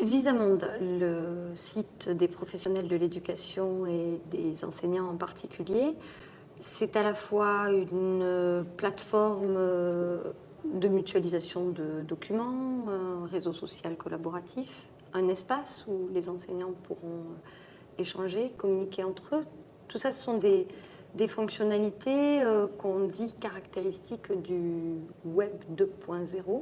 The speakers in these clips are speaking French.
Visamonde, le site des professionnels de l'éducation et des enseignants en particulier, c'est à la fois une plateforme de mutualisation de documents, un réseau social collaboratif, un espace où les enseignants pourront échanger, communiquer entre eux. Tout ça, ce sont des fonctionnalités qu'on dit caractéristiques du Web 2.0.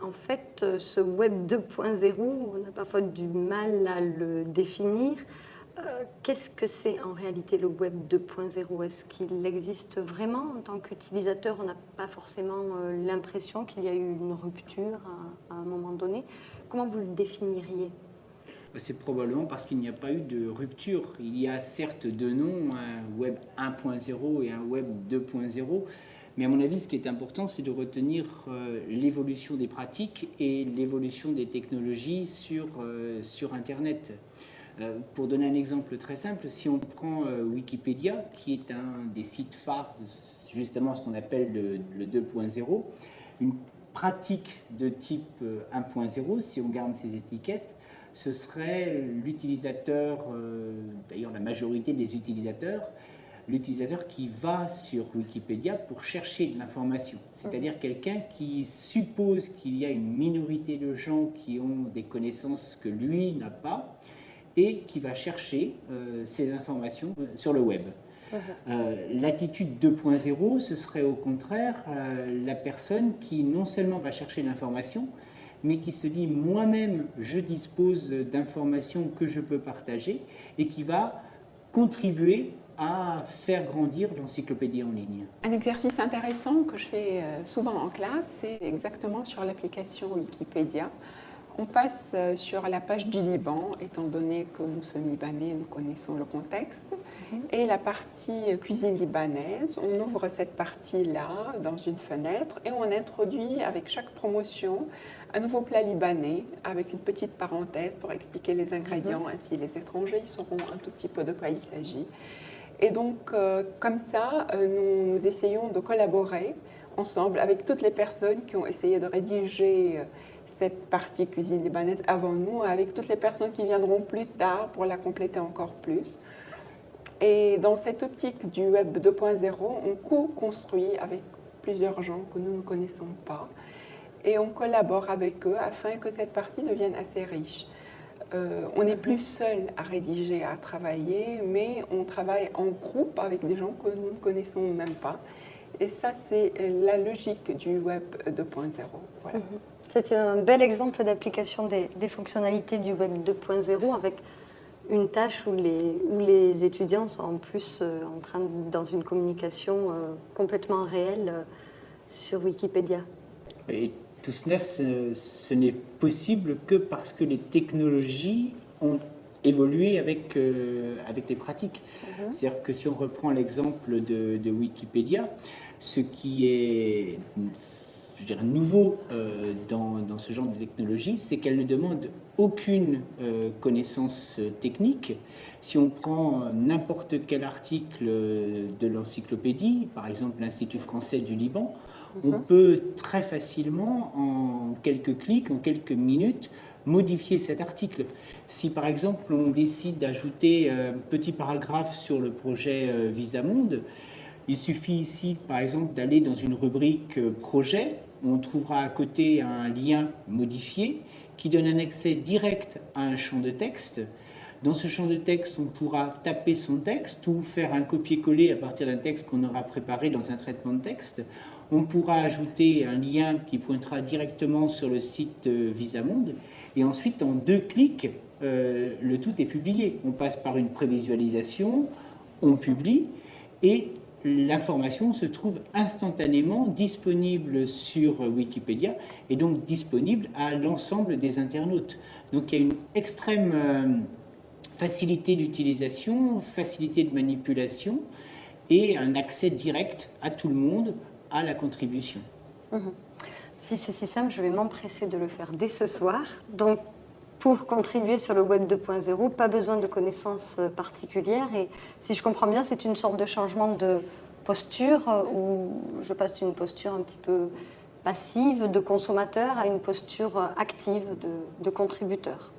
En fait, ce Web 2.0, on a parfois du mal à le définir. Qu'est-ce que c'est en réalité le Web 2.0? Est-ce qu'il existe vraiment en tant qu'utilisateur? On n'a pas forcément l'impression qu'il y a eu une rupture à un moment donné. Comment vous le définiriez? C'est probablement parce qu'il n'y a pas eu de rupture. Il y a certes deux noms, un Web 1.0 et un Web 2.0, mais à mon avis, ce qui est important, c'est de retenir l'évolution des pratiques et l'évolution des technologies sur Internet. Pour donner un exemple très simple, si on prend Wikipédia, qui est un des sites phares de justement ce qu'on appelle le 2.0, une pratique de type 1.0, si on garde ces étiquettes, ce serait l'utilisateur, d'ailleurs la majorité des utilisateurs, l'utilisateur qui va sur Wikipédia pour chercher de l'information. C'est-à-dire quelqu'un qui suppose qu'il y a une minorité de gens qui ont des connaissances que lui n'a pas et qui va chercher ces informations sur le web. L'attitude 2.0, ce serait au contraire la personne qui non seulement va chercher l'information, mais qui se dit moi-même je dispose d'informations que je peux partager et qui va contribuer à faire grandir l'encyclopédie en ligne. Un exercice intéressant que je fais souvent en classe, c'est exactement sur l'application Wikipédia. On passe sur la page du Liban, étant donné que nous sommes libanais, nous connaissons le contexte, et la partie cuisine libanaise. On ouvre cette partie-là dans une fenêtre et on introduit avec chaque promotion un nouveau plat libanais avec une petite parenthèse pour expliquer les ingrédients, ainsi les étrangers ils sauront un tout petit peu de quoi il s'agit. Et donc, comme ça, nous essayons de collaborer ensemble avec toutes les personnes qui ont essayé de rédiger cette partie cuisine libanaise avant nous, avec toutes les personnes qui viendront plus tard pour la compléter encore plus. Et dans cette optique du Web 2.0, on co-construit avec plusieurs gens que nous ne connaissons pas et on collabore avec eux afin que cette partie devienne assez riche. On n'est plus seul à rédiger, à travailler, mais on travaille en groupe avec des gens que nous ne connaissons même pas. Et ça, c'est la logique du Web 2.0. Voilà. C'est un bel exemple d'application des fonctionnalités du Web 2.0 avec une tâche où les étudiants sont en plus dans une communication complètement réelle sur Wikipédia. Et tout cela, ce n'est possible que parce que les technologies ont évolué avec les pratiques. C'est-à-dire que si on reprend l'exemple de Wikipédia, ce qui est nouveau dans ce genre de technologie, c'est qu'elle ne demande aucune connaissance technique. Si on prend n'importe quel article de l'encyclopédie, par exemple l'Institut français du Liban, on peut très facilement, en quelques clics, en quelques minutes, modifier cet article. Si par exemple on décide d'ajouter un petit paragraphe sur le projet Visamonde, il suffit ici par exemple d'aller dans une rubrique projet, on trouvera à côté un lien modifié qui donne un accès direct à un champ de texte. Dans ce champ de texte, on pourra taper son texte ou faire un copier-coller à partir d'un texte qu'on aura préparé dans un traitement de texte. On pourra ajouter un lien qui pointera directement sur le site Visamonde. Et ensuite, en 2 clics, le tout est publié. On passe par une prévisualisation, on publie et l'information se trouve instantanément disponible sur Wikipédia et donc disponible à l'ensemble des internautes. Donc il y a une extrême facilité d'utilisation, facilité de manipulation et un accès direct à tout le monde à la contribution. Si c'est si simple, je vais m'empresser de le faire dès ce soir. Donc, pour contribuer sur le Web 2.0, pas besoin de connaissances particulières. Et si je comprends bien, c'est une sorte de changement de posture où je passe d'une posture un petit peu passive de consommateur à une posture active de contributeur.